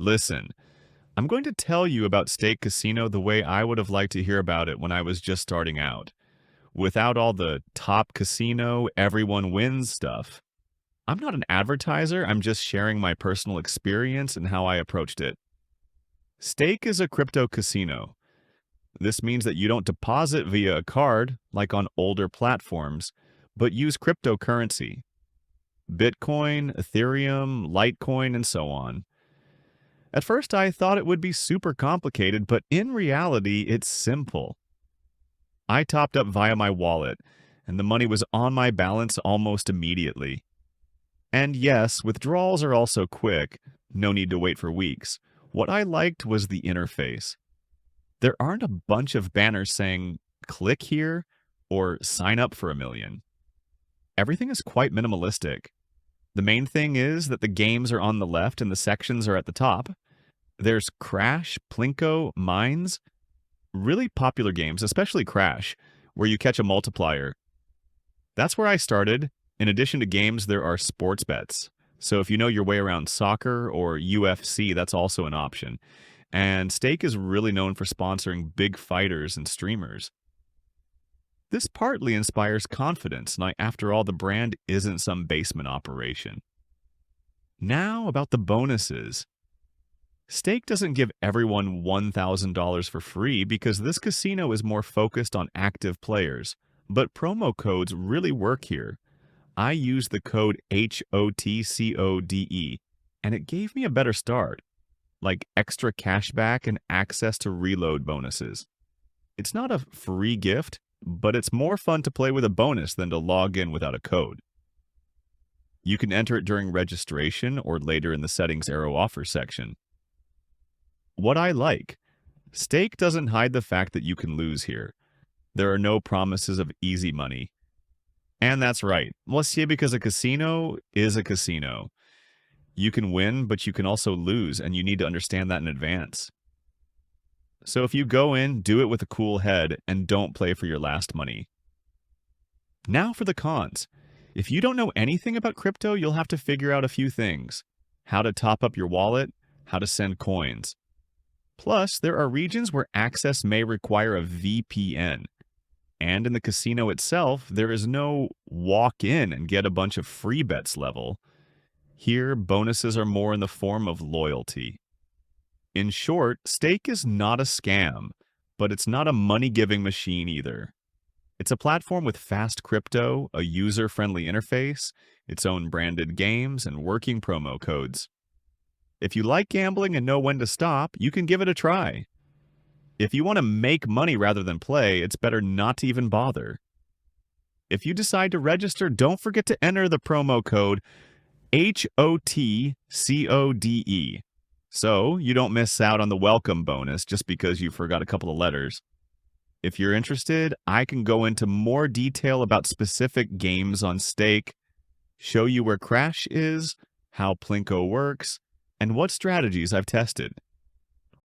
Listen, I'm going to tell you about Stake Casino the way I would have liked to hear about it when I was just starting out, without all the top casino, everyone wins stuff. I'm not an advertiser, I'm just sharing my personal experience and how I approached it. Stake is a crypto casino. This means that you don't deposit via a card, like on older platforms, but use cryptocurrency. Bitcoin, Ethereum, Litecoin, and so on. At first, I thought it would be super complicated, but in reality, it's simple. I topped up via my wallet, and the money was on my balance almost immediately. And yes, withdrawals are also quick, no need to wait for weeks. What I liked was the interface. There aren't a bunch of banners saying, click here, or sign up for 1,000,000. Everything is quite minimalistic. The main thing is that the games are on the left and the sections are at the top. There's Crash, Plinko, Mines, really popular games, especially Crash, where you catch a multiplier. That's where I started. In addition to games, there are sports bets. So if you know your way around soccer or UFC, that's also an option. And Stake is really known for sponsoring big fighters and streamers. This partly inspires confidence, and after all, the brand isn't some basement operation. Now about the bonuses. Stake doesn't give everyone $1,000 for free because this casino is more focused on active players, but promo codes really work here. I used the code HOTCODE, and it gave me a better start, like extra cashback and access to reload bonuses. It's not a free gift, but it's more fun to play with a bonus than to log in without a code. You can enter it during registration or later in the settings arrow offer section. What I like, Stake doesn't hide the fact that you can lose here. There are no promises of easy money. And that's right, monsieur, because a casino is a casino. You can win, but you can also lose, and you need to understand that in advance. So if you go in, do it with a cool head, and don't play for your last money. Now for the cons. If you don't know anything about crypto, you'll have to figure out a few things. How to top up your wallet, how to send coins. Plus, there are regions where access may require a VPN. And in the casino itself, there is no walk in and get a bunch of free bets level. Here, bonuses are more in the form of loyalty. In short, Stake is not a scam, but it's not a money-giving machine either. It's a platform with fast crypto, a user-friendly interface, its own branded games, and working promo codes. If you like gambling and know when to stop, you can give it a try. If you want to make money rather than play, it's better not to even bother. If you decide to register, don't forget to enter the promo code HOTCODE, so you don't miss out on the welcome bonus just because you forgot a couple of letters. If you're interested, I can go into more detail about specific games on Stake, show you where Crash is, how Plinko works, and what strategies I've tested.